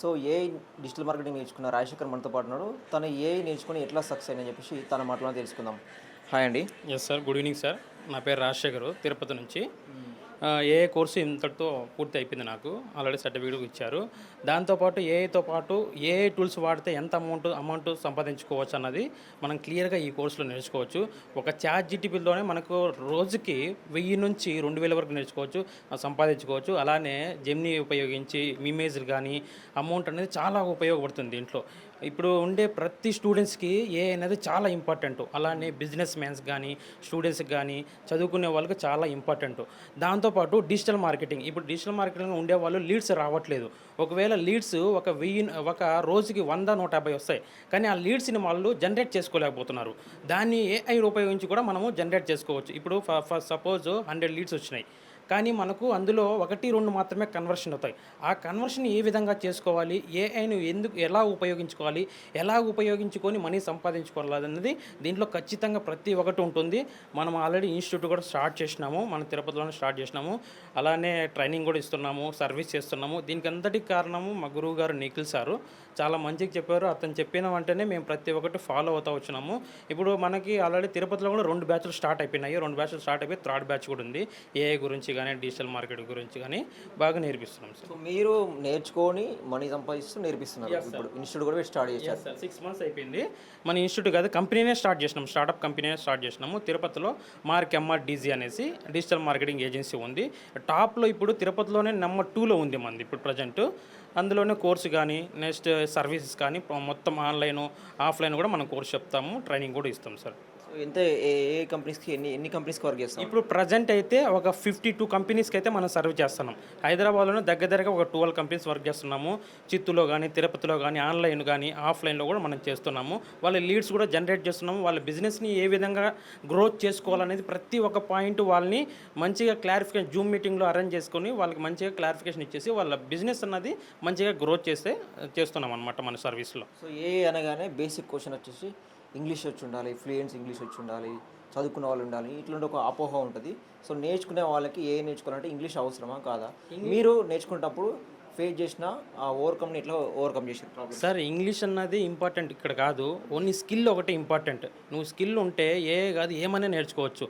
So AI digital marketing నేర్చుకున్న రాజశేఖర్ మనతో పాటు ఉన్నాడు. తను ఏఐ నేర్చుకొని ఎట్లా సక్సెస్ అయిందని చెప్పేసి తన మాటలో తెలుసుకుందాం. హాయ్ అండి. Yes sir, good evening sir. నా పేరు రాజశేఖర్, తిరుపతి నుంచి. ఏఐ కోర్సు ఇంతటితో పూర్తి అయిపోయింది. నాకు ఆల్రెడీ సర్టిఫికేట్ ఇచ్చారు. దాంతోపాటు ఏఐతో పాటు ఏఐ టూల్స్ వాడితే ఎంత అమౌంట్ సంపాదించుకోవచ్చు అన్నది మనం క్లియర్గా ఈ కోర్సులో నేర్చుకోవచ్చు. ఒక చాట్ జీటీపీలోనే మనకు రోజుకి 1000 నుంచి 2000 వరకు నేర్చుకోవచ్చు, సంపాదించుకోవచ్చు. అలానే జెమినీ ఉపయోగించి ఇమేజ్లు కానీ అమౌంట్ అనేది చాలా ఉపయోగపడుతుంది దీంట్లో. ఇప్పుడు ఉండే ప్రతి స్టూడెంట్స్కి ఏఐ అనేది చాలా ఇంపార్టెంట్. అలానే బిజినెస్ మ్యాన్స్ కానీ స్టూడెంట్స్కి కానీ చదువుకునే వాళ్ళకి చాలా ఇంపార్టెంట్. దాంతోపాటు డిజిటల్ మార్కెటింగ్, ఇప్పుడు డిజిటల్ మార్కెటింగ్ ఉండే వాళ్ళు లీడ్స్ రావట్లేదు. ఒకవేళ లీడ్స్ ఒక రోజుకి 100-150 వస్తాయి, కానీ ఆ లీడ్స్ని వాళ్ళు జనరేట్ చేసుకోలేకపోతున్నారు. దాన్ని ఏఐ ఉపయోగించి కూడా మనము జనరేట్ చేసుకోవచ్చు. ఇప్పుడు సపోజ్ 100 లీడ్స్ వచ్చినాయి, కానీ మనకు అందులో 1-2 మాత్రమే కన్వర్షన్ అవుతాయి. ఆ కన్వర్షన్ ఏ విధంగా చేసుకోవాలి, ఏఐను ఎలా ఉపయోగించుకోవాలి, ఎలా ఉపయోగించుకొని మనీ సంపాదించుకోవాలి అన్నది దీంట్లో ఖచ్చితంగా ప్రతి ఒక్కటి ఉంటుంది. మనం ఆల్రెడీ ఇన్స్టిట్యూట్ కూడా స్టార్ట్ చేసినాము, మన తిరుపతిలోనే స్టార్ట్ చేసినాము. అలానే ట్రైనింగ్ కూడా ఇస్తున్నాము, సర్వీస్ చేస్తున్నాము. దీనికి అంతటికి కారణము మా గురువు గారు నిఖిల్ సారు చాలా మంచిగా చెప్పారు. అతను చెప్పిన వెంటనే మేము ప్రతి ఒక్కటి ఫాలో అవుతూ వచ్చినాము. ఇప్పుడు మనకి ఆల్రెడీ తిరుపతిలో కూడా 2 బ్యాచ్లు స్టార్ట్ అయిపోయినాయి. 2 బ్యాచ్లు స్టార్ట్ అయిపోయి 3rd బ్యాచ్ కూడా ఉంది. ఏఐ గురించి కానీ డిజిటల్ మార్కెటింగ్ గురించి కానీ బాగా నేర్పిస్తున్నాం సార్. సో మీరు నేర్చుకొని మనీ సంపాదిస్తూ నేర్పిస్తున్నారు. ఇప్పుడు ఇన్స్టిట్యూట్ కూడా స్టార్ట్ చేశారు సార్. 6 months అయిపోయింది. మన ఇన్స్టిట్యూట్ కాదు, కంపెనీనే స్టార్ట్ చేసినాం, స్టార్టప్ కంపెనీనే స్టార్ట్ చేసినాము. తిరుపతిలో మార్క్ ఎంఆర్డీజీ అనేసి డిజిటల్ మార్కెటింగ్ ఏజెన్సీ ఉంది. టాప్లో ఇప్పుడు తిరుపతిలోనే నెంబర్ 2లో ఉంది మనది ఇప్పుడు ప్రజెంట్. అందులోనే కోర్సు కానీ నెక్స్ట్ సర్వీసెస్ కానీ మొత్తం ఆన్లైన్ ఆఫ్లైన్ కూడా మనం కోర్సు చెప్తాము, ట్రైనింగ్ కూడా ఇస్తాం సార్. ఎంత ఏ కంపెనీస్కి ఎన్ని కంపెనీస్కి వర్క్ చేస్తాం? ఇప్పుడు ప్రజెంట్ అయితే ఒక 52 కంపెనీస్కి అయితే మనం సర్వ్ చేస్తున్నాం. హైదరాబాద్లోనే దగ్గరగా ఒక 12 కంపెనీస్ వర్క్ చేస్తున్నాము. చిత్తూరులో కానీ తిరుపతిలో కానీ ఆన్లైన్ కానీ ఆఫ్లైన్లో కూడా మనం చేస్తున్నాము. వాళ్ళ లీడ్స్ కూడా జనరేట్ చేస్తున్నాము. వాళ్ళ బిజినెస్ని ఏ విధంగా గ్రోత్ చేసుకోవాలనేది ప్రతి ఒక్క పాయింట్ వాళ్ళని మంచిగా క్లారిఫికేషన్ జూమ్ మీటింగ్లో అరేంజ్ చేసుకొని వాళ్ళకి మంచిగా క్లారిఫికేషన్ ఇచ్చేసి వాళ్ళ బిజినెస్ అన్నది మంచిగా గ్రోత్ చేస్తున్నాం అనమాట మన సర్వీస్లో. సో ఏ అనగానే బేసిక్ క్వశ్చన్ వచ్చేసి ఇంగ్లీష్ వచ్చి ఉండాలి, ఫ్లూయెన్స్ ఇంగ్లీష్ వచ్చి ఉండాలి, చదువుకున్న వాళ్ళు ఉండాలి, ఇట్లాంటి ఒక అపోహ ఉంటుంది. సో నేర్చుకునే వాళ్ళకి ఏ నేర్చుకోవాలంటే ఇంగ్లీష్ అవసరమా కాదా? మీరు నేర్చుకునేటప్పుడు ఫేస్ చేసిన ఆ ఓవర్కమ్ని ఎట్లా ఓవర్కమ్ చేసిన ప్రాబ్లం? సార్, ఇంగ్లీష్ అన్నది ఇంపార్టెంట్ ఇక్కడ కాదు, ఓన్లీ స్కిల్ ఒకటి ఇంపార్టెంట్. నువ్వు స్కిల్ ఉంటే ఏ కాదు ఏమైనా నేర్చుకోవచ్చు.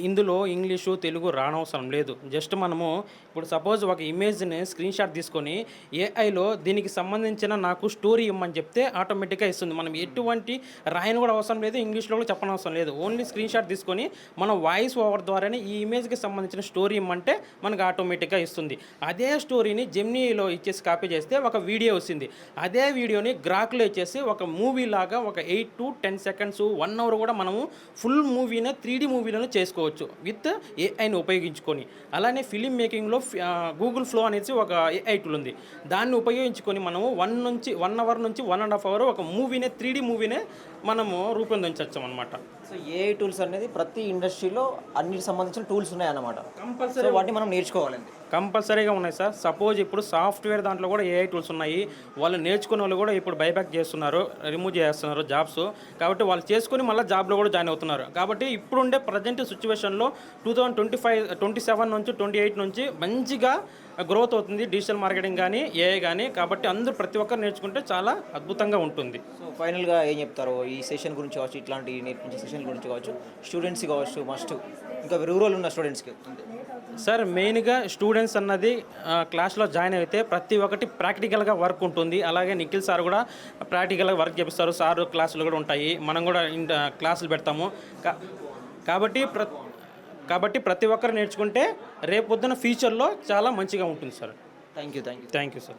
ఇందులో ఇంగ్లీషు తెలుగు రానవసరం లేదు. జస్ట్ మనము ఇప్పుడు సపోజ్ ఒక ఇమేజ్ని స్క్రీన్ షాట్ తీసుకొని ఏఐలో దీనికి సంబంధించిన నాకు స్టోరీ ఇవ్వమని చెప్తే ఆటోమేటిక్గా ఇస్తుంది. మనం ఎటువంటి రాయని కూడా అవసరం లేదు, ఇంగ్లీష్లో కూడా చెప్పనవసరం లేదు. ఓన్లీ స్క్రీన్ షాట్ తీసుకొని మన వాయిస్ ఓవర్ ద్వారానే ఈ ఇమేజ్కి సంబంధించిన స్టోరీ ఇమ్మంటే మనకు ఆటోమేటిక్గా ఇస్తుంది. అదే స్టోరీని జెమినీలో ఇచ్చేసి కాపీ చేస్తే ఒక వీడియో వస్తుంది. అదే వీడియోని గ్రాక్లో ఇచ్చేసి ఒక మూవీ లాగా ఒక 8 to 10 seconds 1 hour కూడా మనము ఫుల్ మూవీనే 3D మూవీలను చేసుకోవచ్చు విత్ ఏఐని ఉపయోగించుకొని. అలానే ఫిలిం మేకింగ్లో గూగుల్ ఫ్లో అనేసి ఒక ఏఐ టూల్ ఉంది. దాన్ని ఉపయోగించుకొని మనము 1 hour నుంచి 1.5 hour ఒక మూవీనే 3D మూవీనే మనము రూపొందించవచ్చు అనమాట. సో ఏఐ టూల్స్ అనేది ప్రతి ఇండస్ట్రీలో అన్నిటికి సంబంధించిన టూల్స్ ఉన్నాయన్నమాట. కంపల్సరీ వాటిని మనం నేర్చుకోవాలండి. కంపల్సరీగా ఉన్నాయి సార్. సపోజ్ ఇప్పుడు సాఫ్ట్వేర్ దాంట్లో కూడా ఏఐ టూల్స్ ఉన్నాయి. వాళ్ళు నేర్చుకునే వాళ్ళు కూడా ఇప్పుడు బైబ్యాక్ చేస్తున్నారు, రిమూవ్ చేస్తున్నారు జాబ్స్. కాబట్టి వాళ్ళు చేసుకుని మళ్ళీ జాబ్లో కూడా జాయిన్ అవుతున్నారు. కాబట్టి ఇప్పుడుండే ప్రజెంట్ సిచ్యువేషన్లో 2027 నుంచి 28 నుంచి మంచిగా గ్రోత్ అవుతుంది డిజిటల్ మార్కెటింగ్ కానీ ఏఐ కానీ. కాబట్టి అందరూ ప్రతి ఒక్కరు నేర్చుకుంటే చాలా అద్భుతంగా ఉంటుంది. సో ఫైనల్గా ఏం చెప్తారో ఈ సెషన్ గురించి కావచ్చు, ఇట్లాంటి నేర్పించే సెషన్ గురించి కావచ్చు, స్టూడెంట్స్కి కావచ్చు, మస్ట్ ఇంకా రూరల్ ఉన్న స్టూడెంట్స్కి? సార్, మెయిన్గా స్టూడెంట్స్ అన్నది క్లాస్లో జాయిన్ అయితే ప్రతి ఒక్కటి ప్రాక్టికల్గా వర్క్ ఉంటుంది. అలాగే నిఖిల్ సార్ కూడా ప్రాక్టికల్గా వర్క్ చేపిస్తారు. సార్ క్లాసులు కూడా ఉంటాయి, మనం కూడా క్లాసులు పెడతాము. కాబట్టి ప్రతి ఒక్కరు నేర్చుకుంటే రేపు పొద్దున ఫ్యూచర్లో చాలా మంచిగా ఉంటుంది సార్. Thank you sir.